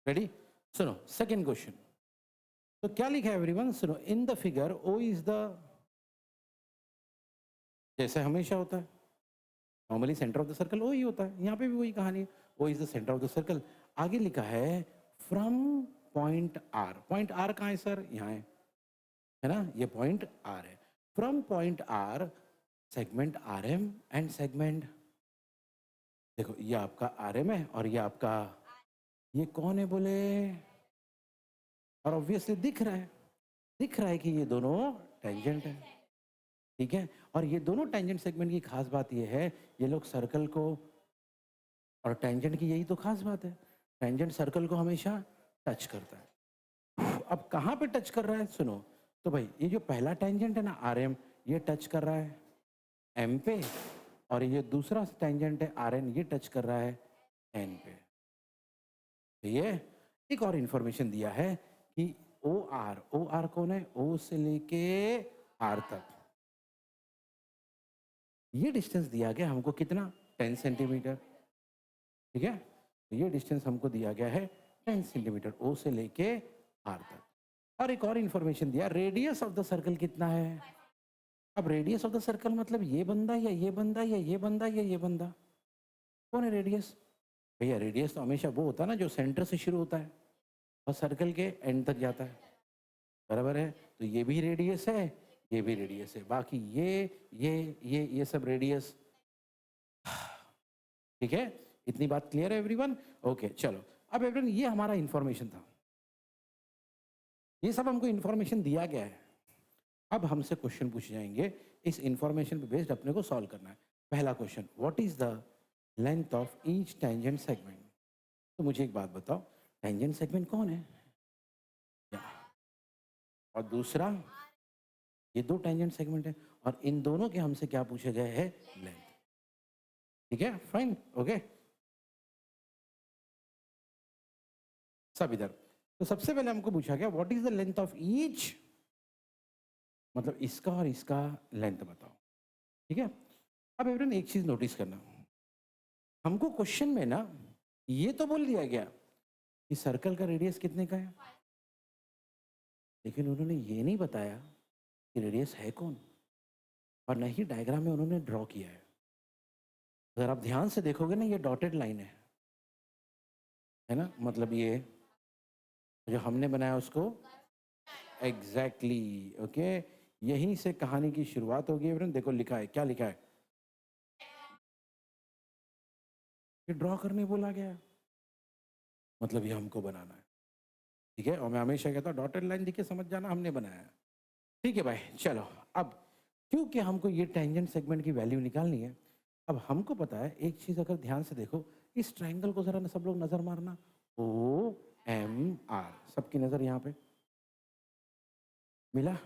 Ready? सुनो second question. तो क्या लिखा है एवरीवन? सुनो, in the figure O is the, जैसे हमेशा होता है normally centre of the circle O ही होता है, यहाँ पे भी वही कहानी है, O is the centre of the circle. आगे लिखा है from point R. Point R कहाँ है सर? यहाँ है ना, ये पॉइंट आर है। From point R segment R M and segment, देखो ये आपका आर एम है और ये आपका, ये कौन है बोले? और ऑब्वियसली दिख रहा है कि ये दोनों टेंजेंट है, ठीक है। और ये दोनों टेंजेंट सेगमेंट की खास बात ये है, ये लोग सर्कल को, और टेंजेंट की यही तो खास बात है, टेंजेंट सर्कल को हमेशा टच करता है। अब कहाँ पे टच कर रहा है? सुनो, तो भाई ये जो पहला टेंजेंट है ना आर एम, ये टच कर रहा है एम पे, और ये दूसरा टेंजेंट है आर एन, ये टच कर रहा है एन पे। ये एक और इंफॉर्मेशन दिया है कि ओ आर कौन है? ओ से लेके आर तक ये डिस्टेंस दिया गया हमको कितना? 10 सेंटीमीटर, ठीक है। तो ये डिस्टेंस हमको दिया गया है 10 सेंटीमीटर ओ से लेके आर तक। और एक और इंफॉर्मेशन दिया, रेडियस ऑफ द सर्कल कितना है? अब रेडियस ऑफ द सर्कल मतलब ये बंदा या ये बंदा या ये बंदा या ये बंदा, कौन है रेडियस? भैया रेडियस तो हमेशा वो होता है ना जो सेंटर से शुरू होता है और सर्कल के एंड तक जाता है, बराबर है। तो ये भी रेडियस है, ये भी रेडियस है, बाकी ये सब रेडियस, ठीक है। इतनी बात क्लियर है एवरीवन? ओके चलो, अब एवरीवन ये हमारा इंफॉर्मेशन था, ये सब हमको इंफॉर्मेशन दिया गया है। अब हमसे क्वेश्चन पूछे जाएंगे, इस इंफॉर्मेशन पे बेस्ड अपने को सॉल्व करना है। पहला question, what is the length of each tangent segment? तो मुझे एक बात बताओ, टेंजेंट सेगमेंट कौन है? और दूसरा, ये दो टेंजेंट सेगमेंट है और इन दोनों के हमसे क्या पूछे गए है? लेंथ, ठीक है, फाइन, ओके। सब इधर। तो सबसे पहले हमको पूछा गया what is the length of each, मतलब इसका और इसका लेंथ बताओ, ठीक है। अब एवरीवन एक चीज नोटिस करना, हमको क्वेश्चन में ना ये तो बोल दिया गया कि सर्कल का रेडियस कितने का है, लेकिन उन्होंने ये नहीं बताया कि रेडियस है कौन, और न ही डायग्राम में उन्होंने ड्रॉ किया है। अगर आप ध्यान से देखोगे ना, ये डॉटेड लाइन है ना, मतलब ये जो हमने बनाया उसको एग्जैक्टली, ओके। यहीं से कहानी की शुरुआत होगी एवरीवन। देखो लिखा है, क्या लिखा है? ये ड्रॉ करने बोला गया है, मतलब ये हमको बनाना है, ठीक है। और मैं हमेशा कहता हूँ डॉटेड लाइन दिखे समझ जाना हमने बनाया है, ठीक है भाई। चलो, अब क्योंकि हमको ये टेंजेंट सेगमेंट की वैल्यू निकालनी है, अब हमको पता है एक चीज, अगर ध्यान से देखो इस ट्रायंगल को जरा सब लोग नजर मारना, ओ एम आर, सबकी नजर यहाँ पे मिला,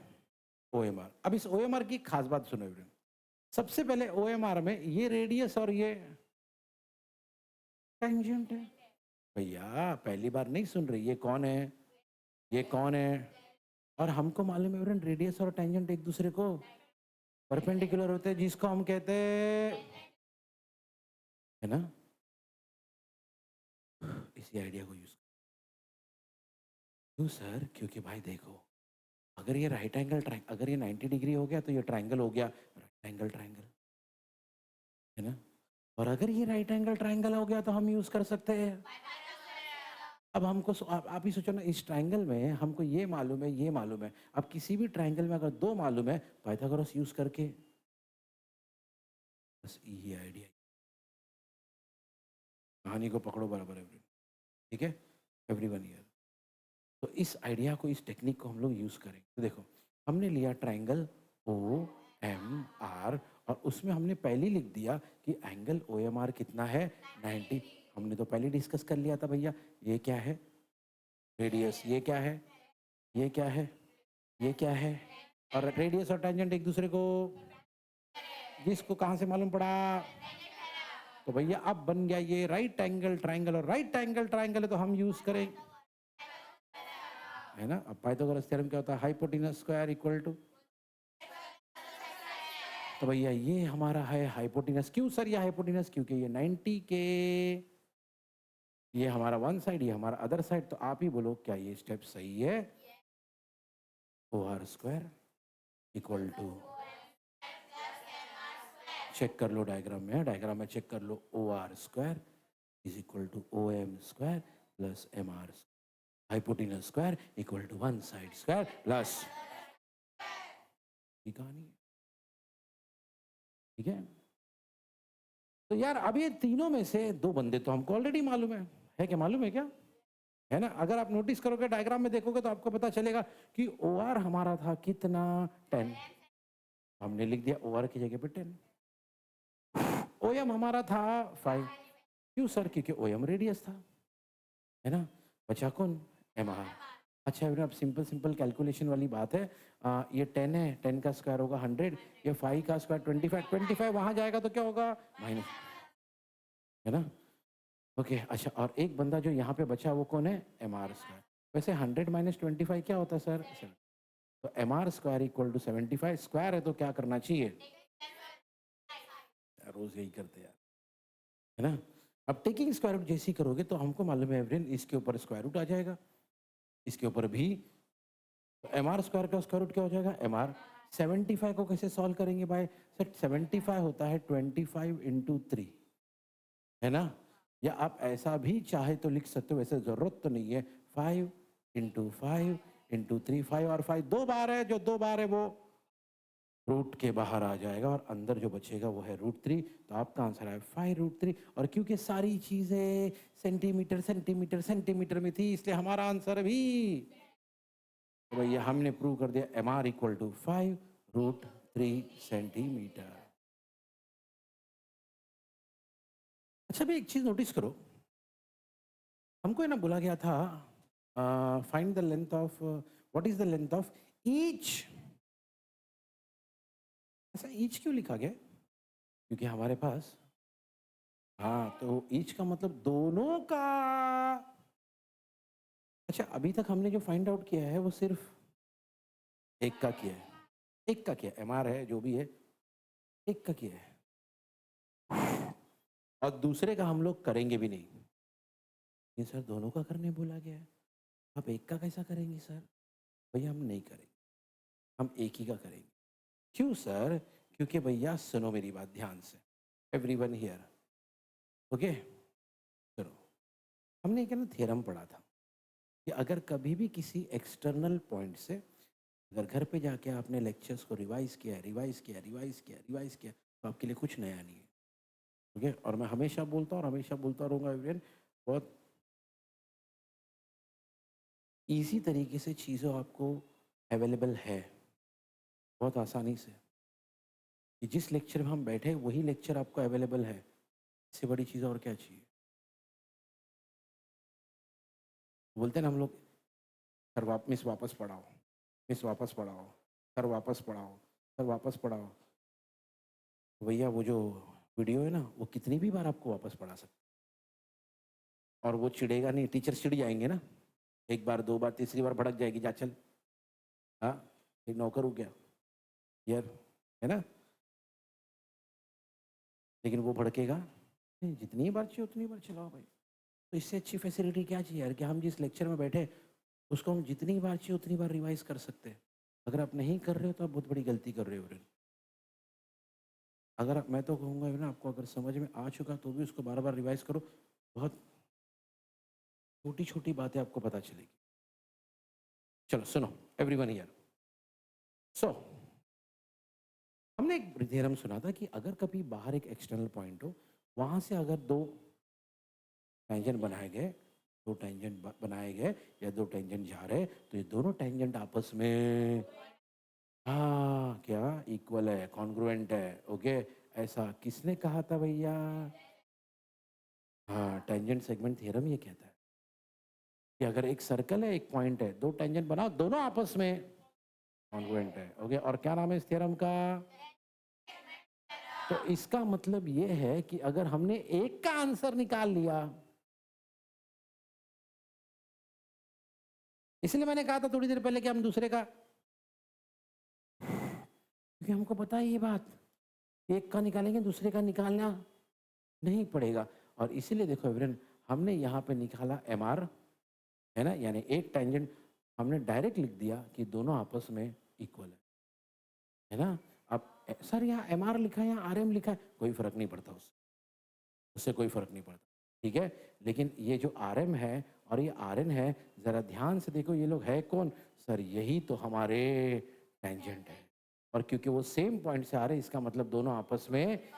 ओ एम आर। अब इस ओ एम आर की खास बात सुनो एवरीवन, सबसे पहले ओ एम आर में ये रेडियस और ये टेंजेंट है। भैया पहली बार नहीं सुन रही, ये कौन है, ये कौन है? और हमको मालूम है एवरीवन, रेडियस और टेंजेंट एक दूसरे को परपेंडिकुलर होते हैं, जिसको हम कहते हैं, है ना। इसी आइडिया को यूज, क्यों सर? क्योंकि भाई देखो, अगर ये राइट एंगल ट्रायंगल, अगर ये 90 डिग्री हो गया तो ये ट्रायंगल हो गया राइट एंगल ट्रायंगल, है ना। और अगर ये राइट एंगल ट्रायंगल हो गया तो हम यूज कर सकते हैं। अब हमको आप ही सोचो ना, इस ट्रायंगल में हमको ये मालूम है, ये मालूम है, अब किसी भी ट्रायंगल में अगर दो मालूम है, पाइथागोरस यूज करके, बस ये आइडिया, कहानी को पकड़ो बराबर एवरीवन, ठीक है, एवरीवन ईयर। तो इस आइडिया को, इस टेक्निक को हम लोग यूज करें। तो देखो, हमने लिया ट्रायंगल ओ एम आर, और उसमें हमने पहले लिख दिया कि एंगल ओ एम आर कितना है? 90। हमने तो पहले डिस्कस कर लिया था भैया, ये क्या है? रेडियस। ये क्या है? ये क्या है? ये क्या है? और रेडियस और टेंजेंट एक दूसरे को, जिसको कहाँ से मालूम पड़ा? तो भैया अब बन गया ये राइट एंगल ट्रायंगल, और राइट एंगल ट्रायंगल है तो हम यूज करें, है ना। अब पाइथागोरस थ्योरम क्या होता है? हाइपोटेनस स्क्वायर इक्वल टू, तो भैया ये हमारा है हाइपोटेनस। क्यों सर ये हाइपोटेनस? क्योंकि ये 90 के ये हमारा वन साइड, ये हमारा अदर साइड, तो आप ही बोलो क्या ये स्टेप सही है? O R square equal to, check कर लो डायग्राम में चेक कर लो, O R square is equal to O M square plus M R, hypotenuse square equal to one side square plus, ये कहानी है। ठीक है, तो यार अब ये तीनों में से दो बंदे तो हमको ऑलरेडी मालूम है क्या? मालूम है क्या? है ना? अगर आप नोटिस करोगे डायग्राम में देखोगे तो आपको पता चलेगा कि ओ आर हमारा था कितना, 10, हमने लिख दिया ओ आर की जगह पे 10। ओ एम हमारा था 5, क्यों सर? क्योंकि ओ एम रेडियस था, है ना? बचा कौन? M R. अच्छा अब सिंपल सिंपल कैलकुलेशन वाली बात है, ये 10 है, 10 का स्क्वायर होगा 100, ये 5 का स्क्वायर 25, 25 वहां जाएगा तो क्या होगा? माइनस, है ना? ओके अच्छा, और एक बंदा जो यहाँ पे बचा वो कौन है? M R square. वैसे 100 माइनस 25 क्या होता है सर? तो M R square equal to 75, square है तो क्या करना चाहिए? रोज यही करते हैं यार, है ना? अब टेकिंग स्क्वायर रूट जैसी करोगे तो हमको मालूम है एवरेन, इसके ऊपर स्क्वायर रूट आ जाएगा, इसके ऊपर भी, तो एम आर स्क्वायर का स्क्वायर रूट क्या हो जाएगा? M R. 75 को कैसे सॉल्व करेंगे भाई? सर 75 होता है 25 इंटू 3, है ना? या आप ऐसा भी चाहे तो लिख सकते हो, वैसे जरूरत तो नहीं है, 5 इंटू 5 इंटू 3, 5 और 5 दो बार है, जो दो बार है वो रूट के बाहर आ जाएगा और अंदर जो बचेगा वो है √3, तो आपका आंसर है 5√3। और क्योंकि सारी चीजें सेंटीमीटर सेंटीमीटर सेंटीमीटर में थी इसलिए हमारा आंसर भी, तो भैया हमने प्रूव कर दिया M R equal to 5√3 centimetre. अच्छा भाई एक चीज नोटिस करो, हमको है ना बोला गया था find the length of, what is the length of each, ऐसा ईच क्यों लिखा गया? क्योंकि हमारे पास, हाँ तो ईच का मतलब दोनों का। अच्छा अभी तक हमने जो फाइंड आउट किया है वो सिर्फ एक का किया है, एक का किया, एम आर है जो भी है, एक का किया है, और दूसरे का हम लोग करेंगे भी नहीं। ये सर दोनों का करने बोला गया है, आप एक का कैसा करेंगे सर? भैया हम नहीं करेंगे, हम एक ही का करेंगे। क्यों सर? क्योंकि भैया सुनो मेरी बात ध्यान से, एवरीवन हियर, ओके? सुनो, हमने एक ना थ्योरम पढ़ा था कि अगर कभी भी किसी एक्सटर्नल पॉइंट से, अगर घर पे जाके आपने लेक्चर्स को रिवाइज किया रिवाइज किया रिवाइज किया रिवाइज किया तो आपके लिए कुछ नया नहीं है, ओके? और मैं हमेशा बोलता हूँ और हमेशा बोलता रहूँगा एवरीवन, बहुत इजी तरीके से चीज़ों आपको अवेलेबल है, बहुत आसानी से, कि जिस लेक्चर में हम बैठे वही लेक्चर आपको अवेलेबल है, इससे बड़ी चीज़ और क्या चाहिए? बोलते हैं ना हम लोग, सर मिस वापस पढ़ाओ, मिस वापस पढ़ाओ, सर वापस पढ़ाओ, सर वापस पढ़ाओ, तो भैया वो जो वीडियो है ना वो कितनी भी बार आपको वापस पढ़ा सकते, और वो चिढ़ेगा नहीं, टीचर चिढ़ जाएंगे ना, एक बार दो बार तीसरी बार भड़क जाएगी, जा चल, हाँ एक नौकर हो गया यार, है ना? लेकिन वो भड़केगा नहीं, जितनी बार चाहिए उतनी बार चलाओ भाई। तो इससे अच्छी फैसिलिटी क्या चाहिए यार, कि हम जिस लेक्चर में बैठे उसको हम जितनी बार चाहिए उतनी बार रिवाइज कर सकते हैं। अगर आप नहीं कर रहे हो तो आप बहुत बड़ी गलती कर रहे हो। अगर आप, मैं तो कहूँगा ना आपको, अगर समझ में आ चुका तो भी उसको बार बार रिवाइज करो, बहुत छोटी छोटी बातें आपको पता चलेगी। चलो सुनो एवरीवन हियर, सो हमने एक थ्योरम सुना था कि अगर कभी बाहर एक एक्सटर्नल पॉइंट हो, वहां से अगर दो टेंजेंट बनाए गए, दो टेंजेंट बनाए गए या दो टेंजेंट जा रहे, तो ये दोनों टेंजेंट आपस में, हाँ क्या, इक्वल है, कॉन्ग्रुएंट है, ओके? ऐसा किसने कहा था भैया? हाँ टेंजेंट सेगमेंट थ्योरम ये कहता है कि अगर एक सर्कल है एक पॉइंट है, दो टेंजेंट बनाओ, दोनों आपस में कॉन्ग्रुएंट है, ओके? और क्या नाम है इस थ्योरम का? तो इसका मतलब ये है कि अगर हमने एक का आंसर निकाल लिया, इसलिए मैंने कहा था थोड़ी देर पहले कि हम दूसरे का, क्योंकि हमको पता है ये बात, एक का निकालेंगे दूसरे का निकालना नहीं पड़ेगा। और इसीलिए देखो एवरीवन, हमने यहाँ पे निकाला एम आर, है ना, यानी एक टेंजेंट हमने डायरेक्ट लिख दिया कि दोनों आपस में इक्वल है ना। अब सर यहाँ एम आर लिखा है या आर एम लिखा है, कोई फर्क नहीं पड़ता उससे, उससे कोई फर्क नहीं पड़ता, ठीक है। लेकिन ये जो आर एम है और ये आर एन है, ज़रा ध्यान से देखो ये लोग है कौन, सर यही तो हमारे टेंजेंट है। और क्योंकि वो सेम पॉइंट से आ रहे हैं, इसका मतलब दोनों आपस में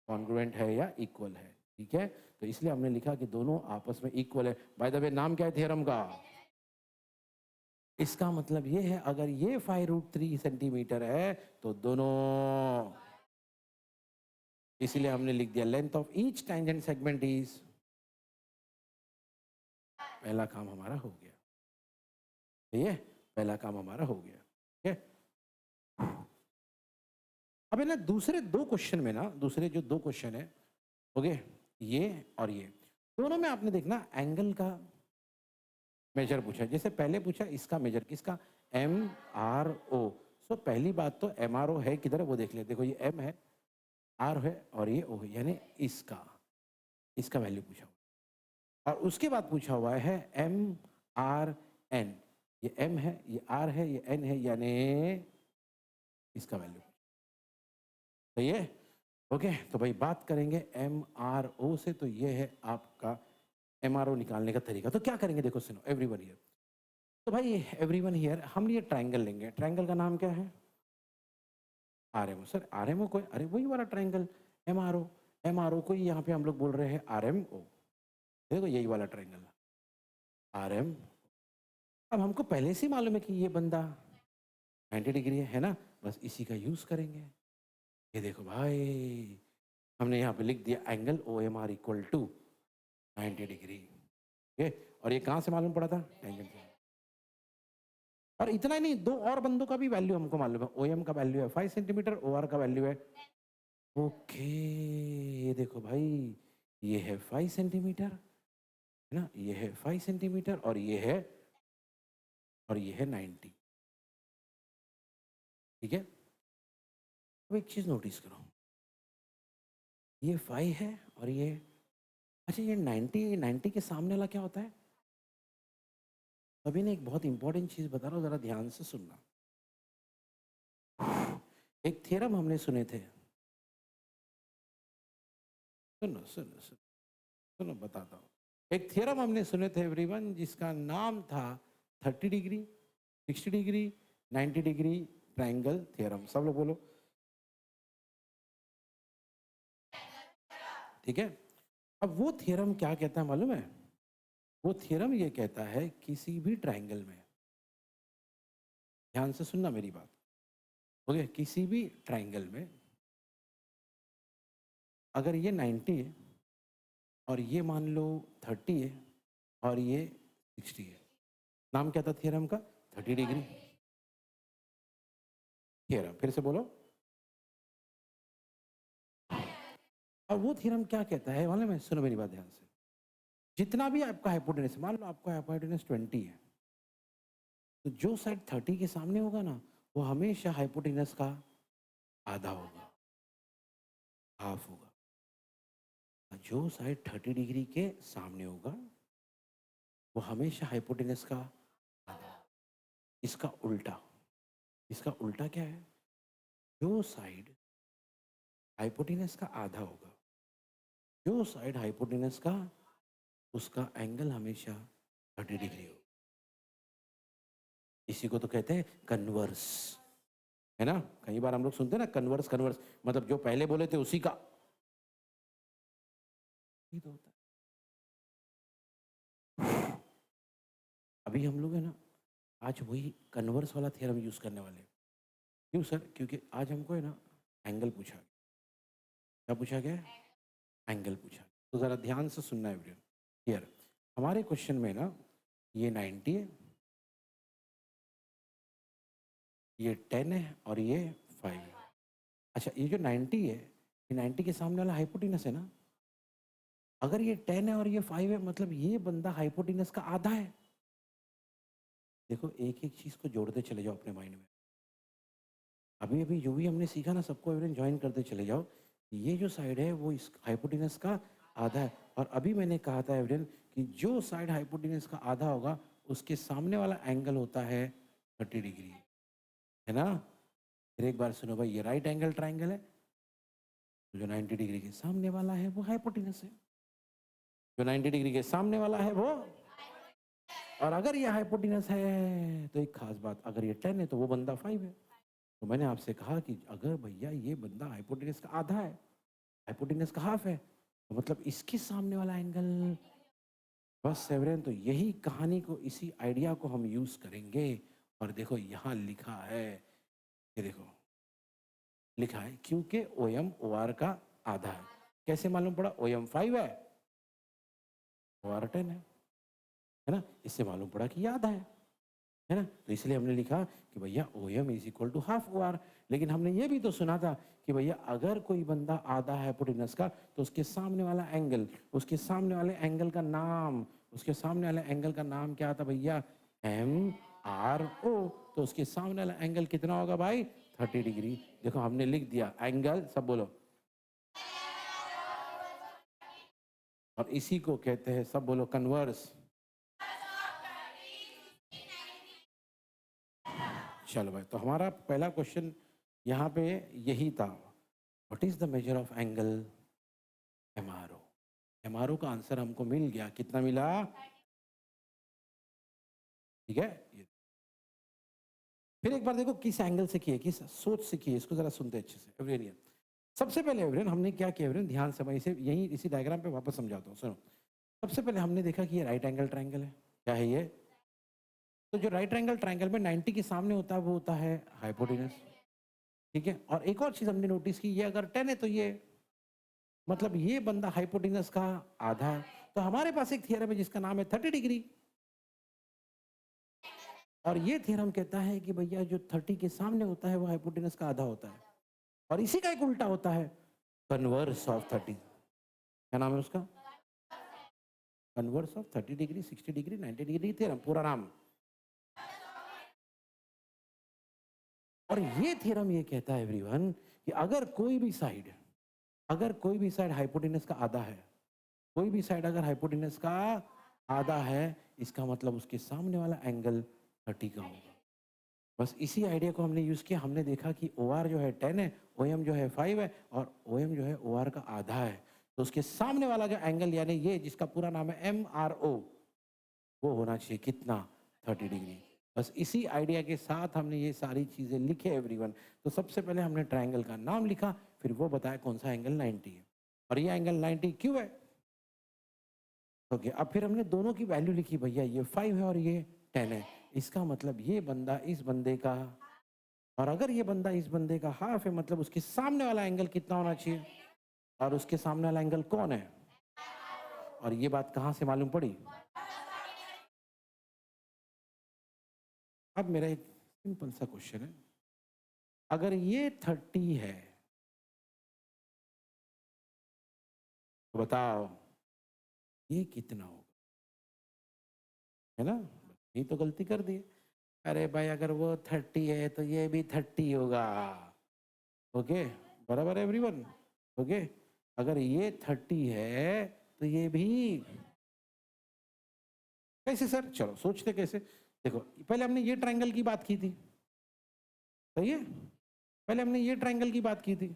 कॉन्ग्रुएंट है या इक्वल है, ठीक है। तो इसलिए हमने लिखा कि दोनों आपस में इक्वल है। बाय द वे नाम क्या है थ्योरम का? इसका मतलब ये है अगर ये 5√3 सेंटीमीटर है तो दोनों, इसीलिए हमने लिख दिया length of each tangent segment is, पहला काम हमारा हो गया, ठीक है, पहला काम हमारा हो गया, ठीक है। अब है ना दूसरे दो क्वेश्चन में ना, दूसरे जो दो क्वेश्चन है, ओके, ये और ये दोनों में आपने देखना एंगल का मेजर पूछा। जैसे पहले पूछा इसका मेजर किसका, एम आर ओ। सो पहली बात तो एम आर ओ है किधर है वो देख ले, देखो ये एम है, आर है और ये ओ है, यानी इसका, इसका वैल्यू पूछा हुआ। और उसके बाद पूछा हुआ है एम आर एन, ये एम है, ये आर है, ये एन है, यानी इसका वैल्यू, सही है। ओके, तो भाई बात करेंगे एम आर ओ से, तो ये है आपका एम आर ओ निकालने का तरीका। तो क्या करेंगे देखो सुनो एवरीवन हियर, तो भाई एवरीवन हियर हम ये ट्राइंगल लेंगे, ट्राइंगल का नाम क्या है, R M O. Sir R M O कोई, अरे वही वाला triangle M R O, M R O को यहाँ पे हम लोग बोल रहे हैं आर एम ओ, देखो यही वाला ट्राइंगल आर एम। अब हमको पहले से ही मालूम है कि ये बंदा 90 डिग्री है ना, बस इसी का यूज करेंगे। ये देखो भाई हमने यहाँ पे लिख दिया angle O M R equal to 90 degree, ठीक है। और ये कहाँ से मालूम पड़ा था, टेंजेंट से। और इतना ही नहीं, दो और बंदों का भी वैल्यू हमको मालूम है, ओ एम का वैल्यू है 5 सेंटीमीटर, ओ आर का वैल्यू है, ओके, ये देखो भाई ये है 5 सेंटीमीटर, है ना, ये है 5 सेंटीमीटर और ये है, और ये है 90, ठीक है। अब एक चीज नोटिस करो, ये 5 है और ये, अच्छा ये 90 के सामने वाला क्या होता है, अभी ना एक बहुत इंपॉर्टेंट चीज बता रहा हूँ, जरा ध्यान से सुनना। एक थ्योरम हमने सुने थे, सुनो सुनो सुनो सुनो बताता हूँ। एक थ्योरम हमने सुने थे एवरीवन, जिसका नाम था 30 degree, 60 degree, 90 degree triangle theorem. सब लोग बोलो, ठीक है। अब वो थ्योरम क्या कहता है मालूम है, वो थ्योरम ये कहता है किसी भी ट्राइंगल में, ध्यान से सुनना मेरी बात, ओके, किसी भी ट्राइंगल में अगर ये 90 है और ये मान लो 30 है और ये 60 है, नाम क्या था थ्योरम का, 30 डिग्री थ्योरम। फिर से बोलो, और वो थ्योरम क्या कहता है मालूम है, सुनो मेरी बात ध्यान से, जितना भी आपका हाइपोटेनस, मान लो आपका हाइपोटेनस 20 है, तो जो साइड 30 के सामने होगा ना, वो हमेशा हाइपोटेनस का आधा होगा, हाफ होगा। और जो साइड 30 डिग्री के सामने होगा वो हमेशा हाइपोटेनस का आधा। इसका उल्टा, इसका उल्टा क्या है, जो साइड हाइपोटेनस का आधा होगा, जो साइड हाइपोटेनस का, उसका एंगल हमेशा 30 डिग्री हो। इसी को तो कहते हैं कन्वर्स, है ना। कई बार हम लोग सुनते हैं ना कन्वर्स, कन्वर्स मतलब जो पहले बोले थे उसी का ही तो होता है। अभी हम लोग है ना आज वही कन्वर्स वाला थ्योरम यूज करने वाले हैं। क्यों सर, क्योंकि आज हमको है ना एंगल पूछा गया। क्या पूछा गया, एंगल पूछा। तो जरा ध्यान से सुनना है एवरीवन हियर, हमारे क्वेश्चन में ना ये 90 है, ये 10 है और ये 5 है। अच्छा ये जो 90 है, ये 90 के सामने वाला हाइपोटेनस है ना, अगर ये 10 है और ये 5 है, मतलब ये बंदा हाइपोटेनस का आधा है। देखो एक एक चीज को जोड़ते चले जाओ अपने माइंड में, अभी अभी जो भी हमने सीखा ना सबको एवरीवन ज्वाइन करते चले जाओ। ये जो साइड है वो इस हाइपोटेनस का आधा है। और अभी मैंने कहा था एवरेन कि जो साइड हाइपोटेन्यूज का आधा होगा उसके सामने वाला एंगल होता है 30 डिग्री, है ना। फिर एक बार सुनो भाई, ये राइट एंगल ट्राइंगल है, तो जो 90 डिग्री के सामने वाला है वो हाइपोटेन्यूज है, जो 90 डिग्री के सामने वाला है वो। और अगर ये हाइपोटेन्यूज है तो एक खास बात, अगर ये 10 है तो वो बंदा 5 है। तो मैंने आपसे कहा कि अगर भैया ये बंदा हाइपोटेन्यूज का आधा है, हाइपोटेन्यूज का हाफ है, तो मतलब इसके सामने वाला एंगल, बस सेवरेन, तो यही कहानी को, इसी आइडिया को हम यूज करेंगे। और देखो यहाँ लिखा है, ये देखो लिखा है क्योंकि ओ एम ओ आर का आधा है। कैसे मालूम पड़ा? ओ एम 5 है, ओ आर 10 है ना, इससे मालूम पड़ा कि ये आधा है ना। तो इसलिए हमने लिखा कि भैया O M is equal to half O R. लेकिन हमने ये भी तो सुना था कि भैया अगर कोई बंदा आधा हाइपोटेनस का, तो उसके सामने वाला एंगल, उसके सामने वाले एंगल का नाम, उसके सामने वाले एंगल का नाम क्या था भैया? M R O. तो उसके सामने वाला एंगल कितना होगा भाई? 30 डिग्री। देखो हमने लिख दिया एंगल, सब बोलो। और इसी को कहते हैं, सब बोलो, कन्वर्स। चलो भाई, तो हमारा पहला क्वेश्चन यहाँ पे यही था, what is the measure of angle MRO. MRO का आंसर हमको मिल गया, कितना मिला? ठीक है। फिर एक बार देखो किस एंगल से किए, किस सोच से किए, इसको जरा सुनते अच्छे से एवरेनियन। सबसे पहले एवरेन हमने क्या किया एवरेन, ध्यान से, मैं इसे यही इसी डायग्राम पे वापस समझाता हूँ, सुनो। सबसे पहले हमने देखा कि ये राइट एंगल ट्राइंगल है। क्या है ये? तो जो राइट एंगल ट्राइंगल में 90 के सामने होता है वो होता है हाइपोटेनस। ठीक है। और एक और चीज हमने नोटिस की, ये अगर 10 है तो ये मतलब ये बंदा हाइपोटेनस का आधा है। तो हमारे पास एक थियरम है जिसका नाम है 30 डिग्री। और ये थ्योरम कहता है कि भैया जो 30 के सामने होता है वो हाइपोटेनस का आधा होता है। और इसी का एक उल्टा होता है, कन्वर्स ऑफ 30। क्या नाम है उसका? Converse of 30 degree, 60 degree, 90 degree theorem, पूरा नाम। और ये थ्योरम ये कहता है एवरीवन कि अगर कोई भी साइड हाइपोटेनस का आधा है, कोई भी साइड अगर हाइपोटेनस का आधा है, इसका मतलब उसके सामने वाला एंगल 30 का होगा। बस इसी आइडिया को हमने यूज किया। हमने देखा कि ओ आर जो है 10 है, ओ एम जो है 5 है, और ओ एम जो है ओ आर का आधा है। तो उसके सामने वाला जो एंगल, यानी ये जिसका पूरा नाम है एम आर ओ, वो होना चाहिए कितना? 30 डिग्री। बस इसी आइडिया के साथ हमने ये सारी चीजें लिखे एवरीवन। तो सबसे पहले हमने ट्राइंगल का नाम लिखा, फिर वो बताया कौन सा एंगल 90 है, और ये एंगल 90 क्यों है। ओके, अब फिर हमने दोनों की वैल्यू लिखी, भैया ये 5 है और ये 10 है, इसका मतलब ये बंदा इस बंदे का, और अगर ये बंदा इस बंदे का हाफ है, मतलब उसके सामने वाला एंगल कितना होना चाहिए? और उसके सामने वाला एंगल कौन है? और ये बात कहाँ से मालूम पड़ी? अब मेरा एक सिंपल सा क्वेश्चन है, अगर ये 30 है तो बताओ ये कितना होगा? है ना, ये तो गलती कर दी। अरे भाई अगर वो 30 है तो ये भी 30 होगा। ओके, बराबर एवरीवन। ओके, अगर ये 30 है तो ये भी। कैसे सर? चलो सोचते कैसे। देखो पहले हमने ये ट्रायंगल की बात की थी, सही है, पहले हमने ये ट्रायंगल की बात की थी,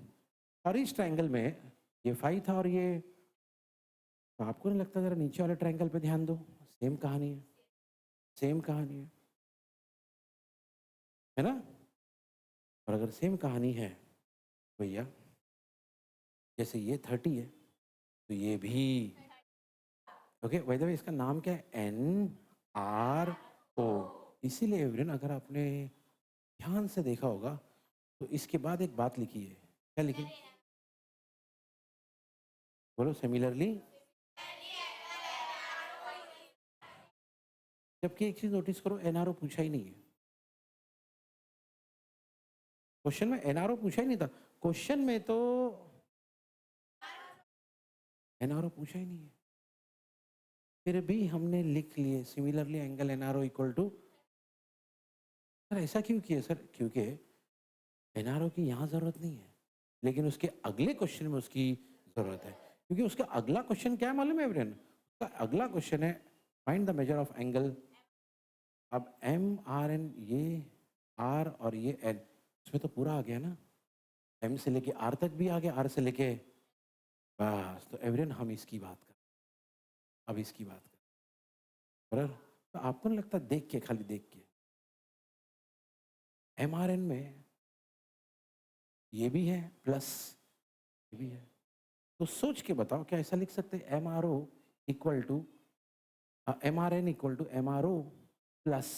और इस ट्रायंगल में ये 5 था और ये, तो आपको नहीं लगता, जरा नीचे वाले ट्रायंगल पे ध्यान दो, सेम कहानी है, सेम कहानी है ना। और अगर सेम कहानी है भैया, जैसे ये 30 है तो ये भी। ओके, बाय द वे इसका नाम क्या है? N R O. इसीलिए एवरीवन, अगर आपने ध्यान से देखा होगा तो इसके बाद एक बात लिखी है, क्या लिखी? बोलो, सिमिलरली। जबकि एक चीज नोटिस करो, एनआरओ पूछा ही नहीं है क्वेश्चन में, एनआरओ पूछा ही नहीं था क्वेश्चन में, तो एनआरओ पूछा ही नहीं है। फिर भी हमने लिख लिए similarly angle N R O equal to. Sir ऐसा क्यों किया सर? क्योंकि एनआरओ की यहाँ जरूरत नहीं है, लेकिन उसके अगले क्वेश्चन में उसकी जरूरत है। क्योंकि उसका अगला क्वेश्चन क्या है मालूम है एवरीवन? उसका अगला क्वेश्चन है find the measure of angle. अब एम आर एन, ये आर और ये एन, इसमें तो पूरा आ गया ना, एम से लेके आर तक भी आ गया, आर से लेके, बस तो एवरीवन हम इसकी बात कर, अब इसकी बात कर बराबर। तो आपको नहीं लगता देख के, खाली देख के एम आर एन में ये भी है प्लस ये भी है, तो सोच के बताओ क्या ऐसा लिख सकते हैं M R O equal to M R N equal to M R O plus,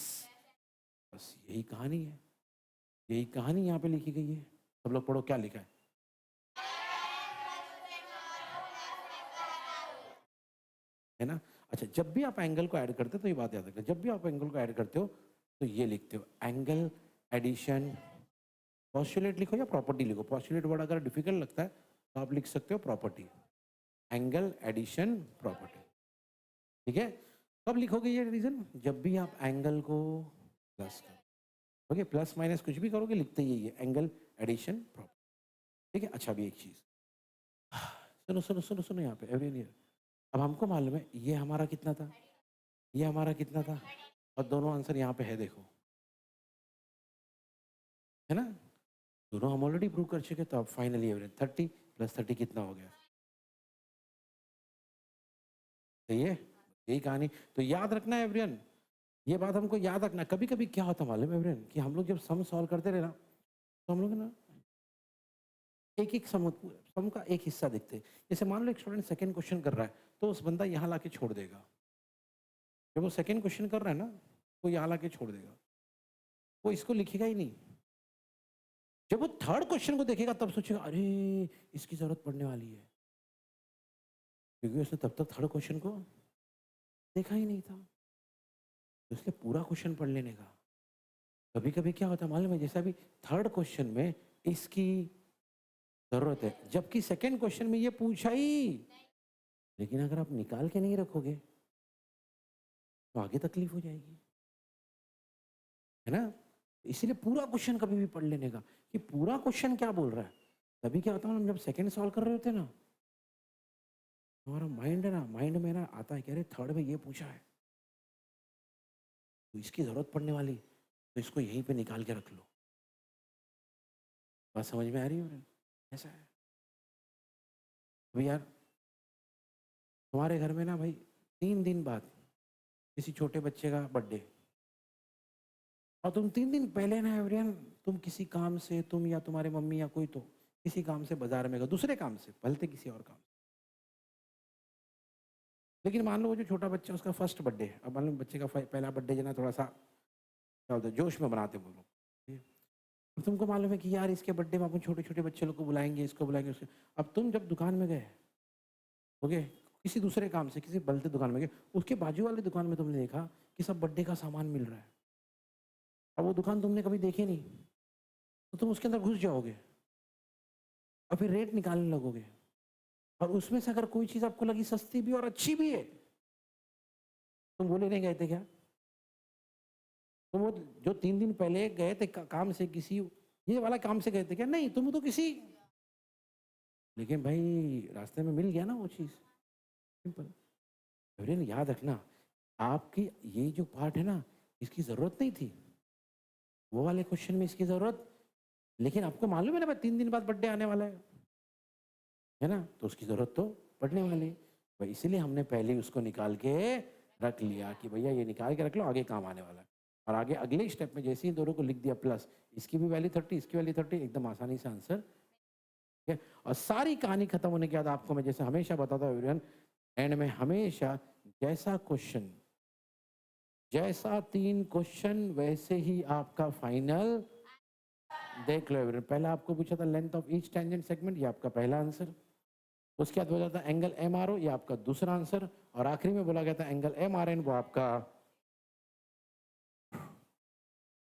बस यही कहानी है, यही कहानी यहाँ पे लिखी गई है। सब लोग पढ़ो क्या लिखा है ना? अच्छा, जब भी आप एंगल को ऐड करते हो तो ये बात याद रखना, जब भी आप एंगल को ऐड करते हो तो ये लिखते हो एंगल एडिशन, पॉस्टुलेट लिखो या प्रॉपर्टी लिखो, पॉस्टुलेट वर्ड अगर डिफिकल्ट लगता है तो आप लिख सकते हो प्रॉपर्टी, एंगल एडिशन प्रॉपर्टी, ठीक है? कब लिखोगे ये रीजन? जब भी आप एंगल को प्लस करो, ओके, प्लस माइनस कुछ भी करोगे लिखते ही है एंगल एडिशन प्रॉपर्टी, ठीक है? अच्छा, अभी एक चीज सुनो सुनो सुनो सुनो यहाँ पे एवरीवन हियर, अब हमको मालूम है ये हमारा कितना था, ये हमारा कितना था, और दोनों आंसर यहाँ पे है, देखो, है ना? दोनों हम ऑलरेडी प्रूव कर चुके, तो अब फाइनली एवरेज 30 प्लस 30 कितना हो गया, सही है? यही कहानी। तो याद रखना है एवरीवन, ये बात हमको याद रखना। कभी कभी क्या होता मालूम है एवरीवन कि हम लोग जब सम सॉल्व करते रहे ना, तो हम लोग ना एक एक सम का एक हिस्सा देखते हैं। जैसे मान लो एक स्टूडेंट सेकंड क्वेश्चन कर रहा है, तो उस बंदा यहाँ लाके छोड़ देगा, जब वो सेकंड क्वेश्चन कर रहा है ना, वो यहाँ लाके छोड़ देगा, वो इसको लिखेगा ही नहीं। जब वो थर्ड क्वेश्चन को देखेगा तब सोचेगा अरे इसकी जरूरत पड़ने वाली है, क्योंकि उसने तब तक थर्ड क्वेश्चन को देखा ही नहीं था, तो इसलिए पूरा क्वेश्चन पढ़ लेने का। कभी कभी क्या होता है मालूम है, जैसे अभी थर्ड क्वेश्चन में इसकी जरूरत है, जबकि सेकंड क्वेश्चन में ये पूछा ही, लेकिन अगर आप निकाल के नहीं रखोगे तो आगे तकलीफ हो जाएगी, है ना? इसीलिए पूरा क्वेश्चन कभी भी पढ़ लेने का कि पूरा क्वेश्चन क्या बोल रहा है। तभी क्या होता है, हम जब सेकंड सॉल्व कर रहे होते हैं ना, हमारा माइंड है ना, माइंड में ना आता है कि अरे थर्ड में ये पूछा है तो इसकी जरूरत पड़ने वाली, तो इसको यहीं पे निकाल के रख लो। बात समझ में आ रही है? ऐसा है। अभी यार तुम्हारे घर में ना भाई 3 दिन बाद किसी छोटे बच्चे का बर्थडे, और तुम 3 दिन पहले ना एवरीवन, तुम किसी काम से, तुम या तुम्हारे मम्मी या कोई तो किसी काम से बाजार में गए, दूसरे काम से, भलते किसी और काम, लेकिन मान लो वो जो छोटा बच्चा उसका फर्स्ट बर्थडे है, अब मान लो बच्चे का पहला बर्थडे जो ना थोड़ा सा क्या बोलते हैं जोश में मनाते वो लोग, ठीक है? और तुमको मालूम है कि यार इसके बर्थडे में अपन छोटे छोटे बच्चे लोग को बुलाएंगे, इसको बुलाएंगे उसके, अब तुम जब दुकान में गए, ओके, किसी दूसरे काम से किसी बलते दुकान में गए, उसके बाजू वाली दुकान में तुमने देखा कि सब बर्थडे का सामान मिल रहा है, अब वो दुकान तुमने कभी देखी नहीं, तो तुम उसके अंदर घुस जाओगे और फिर रेट निकालने लगोगे, और उसमें से अगर कोई चीज आपको लगी सस्ती भी और अच्छी भी है, तुम वो लेने गए थे क्या? तुम वो जो 3 दिन पहले गए थे काम से, किसी ये वाला काम से गए थे क्या? नहीं, तुम तो किसी, लेकिन भाई रास्ते में मिल गया ना वो चीज, सिंपल। एवरीवन याद रखना, आपकी ये जो पार्ट है ना, इसकी जरूरत नहीं थी, वो वाले क्वेश्चन में इसकी जरूरत, लेकिन आपको मालूम है ना भाई 3 दिन बाद बर्थडे आने वाला है ना, तो उसकी जरूरत तो पड़ने वाली है भाई, इसीलिए हमने पहले ही उसको निकाल के रख लिया कि भैया ये निकाल के रख लो, आगे काम आने वाला है। और आगे अगले स्टेप में जैसे ही दोनों को लिख दिया प्लस, इसकी भी वैल्यू 30, इसकी वैल्यू 30, एकदम आसानी से आंसर, ठीक है? और सारी कहानी खत्म होने के बाद आपको मैं जैसे हमेशा बताता हूँ एवरीवन, एंड में हमेशा जैसा क्वेश्चन, जैसा 3 क्वेश्चन वैसे ही आपका फाइनल, देख लो एवरीवन। पहला आपको पूछा था length of each tangent segment, ये आपका पहला आंसर, उसके बाद बोला था एंगल एम आर ओ, ये आपका दूसरा आंसर, और आखिरी में बोला गया था एंगल एम आर एन, वो आपका